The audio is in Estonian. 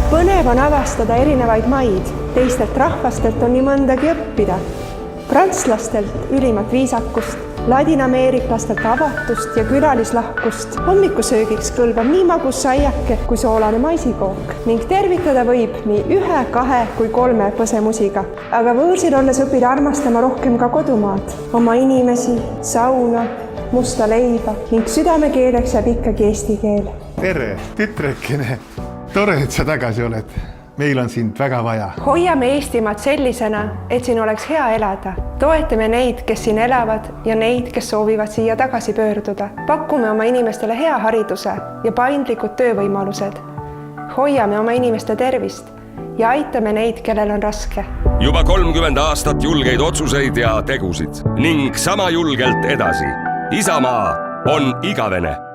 Põnev on avastada erinevaid maid, teistelt rahvastelt on nii mõndagi õppida. Prantslastelt ülimat viisakust, ladinaameeriklastelt avatust ja külalislahkust. Hommikusöögiks kõlbab nii magus saiake kui soolane maisikook ning tervitada võib nii 1, 2 kui 3 põsemusiga. Aga võõrsil olles õpid armastama rohkem ka kodumaad, oma inimesi, sauna, musta leiba ning südamekeeleks jääb ikkagi eesti keel. Tere, tütrekene! Tore, et sa tagasi oled. Meil on sind väga vaja. Hoiame Eestimaad sellisena, et siin oleks hea elada. Toetame neid, kes siin elavad ja neid, kes soovivad siia tagasi pöörduda. Pakume oma inimestele hea hariduse ja paindlikud töövõimalused. Hoiame oma inimeste tervist ja aitame neid, kellel on raske. Juba 30 aastat julgeid otsuseid ja tegusid ning sama julgelt edasi. Isamaa on igavene.